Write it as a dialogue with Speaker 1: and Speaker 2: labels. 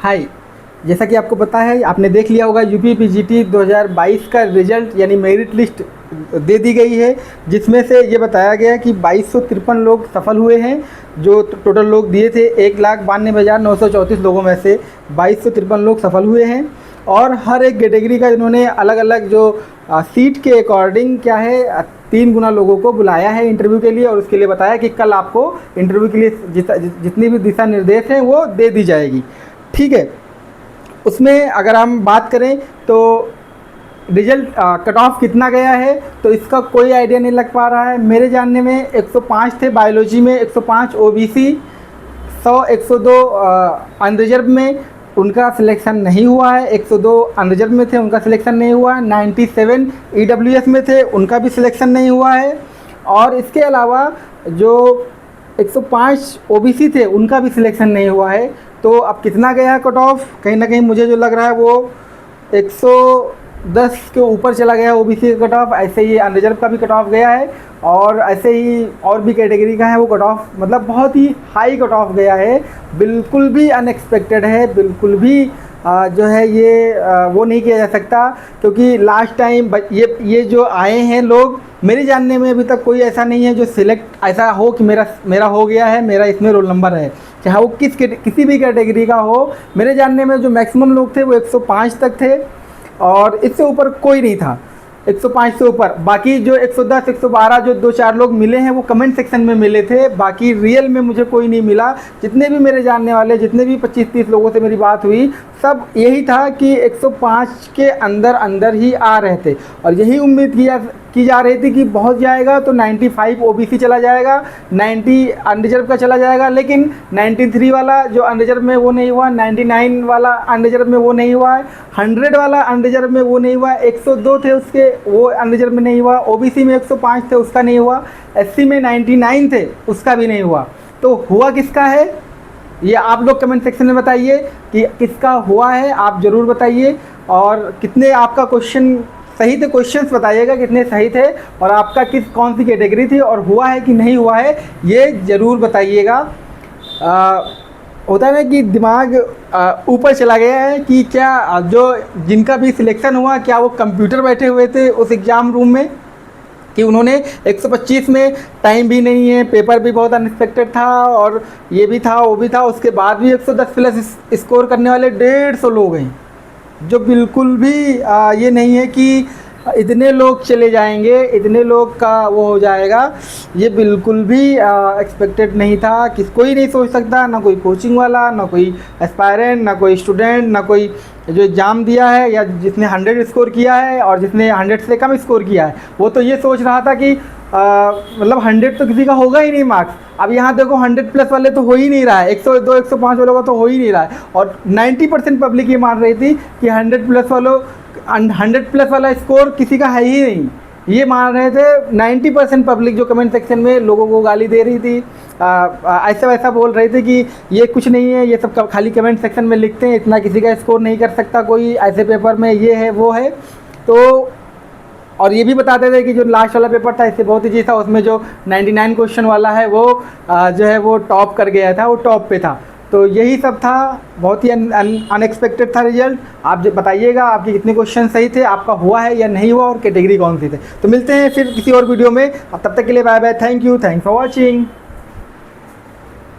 Speaker 1: हाय, जैसा कि आपको पता है, आपने देख लिया होगा यूपी पीजीटी 2022 का रिजल्ट यानी मेरिट लिस्ट दे दी गई है, जिसमें से ये बताया गया कि 2253 लोग सफल हुए हैं। जो टोटल लोग दिए थे 1,92,934 लोगों में से 2253 लोग सफल हुए हैं। और हर एक कैटेगरी का इन्होंने अलग अलग जो सीट के अकॉर्डिंग क्या है 3 गुना लोगों को बुलाया है इंटरव्यू के लिए, और उसके लिए बताया कि कल आपको इंटरव्यू के लिए जितनी भी दिशा निर्देश हैं वो दे दी जाएगी। ठीक है, उसमें अगर हम बात करें तो रिजल्ट कट ऑफ कितना गया है तो इसका कोई आइडिया नहीं लग पा रहा है। मेरे जानने में 105 थे बायोलॉजी में, 105 ओबीसी, 102 अनरिजर्व में उनका सिलेक्शन नहीं हुआ है, 102 अनरिजर्व में थे उनका सिलेक्शन नहीं हुआ है, 97 ईडब्ल्यूएस में थे उनका भी सिलेक्शन नहीं हुआ है, और इसके अलावा जो 105 ओबीसी थे उनका भी सिलेक्शन नहीं हुआ है। तो अब कितना गया कट ऑफ, कहीं ना कहीं मुझे जो लग रहा है वो 110 के ऊपर चला गया ओबीसी का कट ऑफ। ऐसे ही अनरिजर्व का भी कट ऑफ गया है, और ऐसे ही और भी कैटेगरी का है वो कट ऑफ, मतलब बहुत ही हाई कट ऑफ गया है। बिल्कुल भी अनएक्सपेक्टेड है, बिल्कुल भी जो है ये वो नहीं किया जा सकता, क्योंकि लास्ट टाइम ये जो आए हैं लोग, मेरे जानने में अभी तक कोई ऐसा नहीं है जो सिलेक्ट ऐसा हो कि मेरा हो गया है, मेरा इसमें रोल नंबर है, चाहे वो किसी भी कैटेगरी का हो। मेरे जानने में जो मैक्सिमम लोग थे वो 105 तक थे, और इससे ऊपर कोई नहीं था 105 से ऊपर। बाकी जो 110 112 जो 2-4 लोग मिले हैं वो कमेंट सेक्शन में मिले थे, बाकी रियल में मुझे कोई नहीं मिला। जितने भी मेरे जानने वाले, जितने भी 25-30 लोगों से मेरी बात हुई, सब यही था कि 105 के अंदर ही आ रहे थे, और यही उम्मीद की जा रही थी कि बहुत जाएगा तो 95 ओबीसी चला जाएगा, 90 अनरिजर्व का चला जाएगा, लेकिन 93 वाला जो अनरिजर्व में वो नहीं हुआ, 99 वाला अनरिजर्व में वो नहीं हुआ है, 100 वाला अनरिजर्व में वो नहीं हुआ, 102 थे उसके वो अनरिजर्व में नहीं हुआ, ओबीसी में 105 थे उसका नहीं हुआ, एससी में 99 थे उसका भी नहीं हुआ। तो हुआ किसका है ये आप लोग कमेंट सेक्शन में बताइए कि किसका हुआ है, आप ज़रूर बताइए। और कितने आपका क्वेश्चन सही थे, क्वेश्चंस बताइएगा कितने सही थे, और आपका कौन सी कैटेगरी थी, और हुआ है कि नहीं हुआ है ये ज़रूर बताइएगा। होता है ना कि दिमाग ऊपर चला गया है कि क्या जो जिनका भी सिलेक्शन हुआ, क्या वो कंप्यूटर बैठे हुए थे उस एग्ज़ाम रूम में, कि उन्होंने 125 में टाइम भी नहीं है, पेपर भी बहुत अनएक्सपेक्टेड था, और ये भी था वो भी था, उसके बाद भी 110 प्लस स्कोर करने वाले 150 लोग हैं, जो बिल्कुल भी ये नहीं है कि इतने लोग चले जाएंगे, इतने लोग का वो हो जाएगा, ये बिल्कुल भी एक्सपेक्टेड नहीं था। कोई नहीं सोच सकता, ना कोई कोचिंग वाला, ना कोई एस्पायरेंट, ना कोई स्टूडेंट, ना कोई जो एग्ज़ाम दिया है या जिसने 100 स्कोर किया है और जिसने 100 से कम स्कोर किया है, वो तो ये सोच रहा था कि मतलब 100 तो किसी का होगा ही नहीं मार्क्स। अब यहाँ देखो 100 प्लस वाले तो हो ही नहीं रहा है, 102 105 वालों का तो हो ही नहीं रहा है, और 90% पब्लिक ये मान रही थी कि 100 प्लस वाला स्कोर किसी का है ही नहीं, ये मान रहे थे। 90% पब्लिक जो कमेंट सेक्शन में लोगों को गाली दे रही थी, ऐसा वैसा बोल रहे थे कि ये कुछ नहीं है, ये सब खाली कमेंट सेक्शन में लिखते हैं, इतना किसी का स्कोर नहीं कर सकता कोई ऐसे पेपर में, ये है वो है। तो और ये भी बताते थे कि जो लास्ट वाला पेपर था इससे बहुत ईजी था, उसमें जो 99 क्वेश्चन वाला है वो जो है वो टॉप कर गया था, वो टॉप पे था। तो यही सब था, बहुत ही अनएक्सपेक्टेड था रिजल्ट। आप जो बताइएगा आपके कितने क्वेश्चन सही थे, आपका हुआ है या नहीं हुआ, और कैटेगरी कौन सी थे। तो मिलते हैं फिर किसी और वीडियो में, अब तब तक के लिए bye bye, thank you, thanks for watching.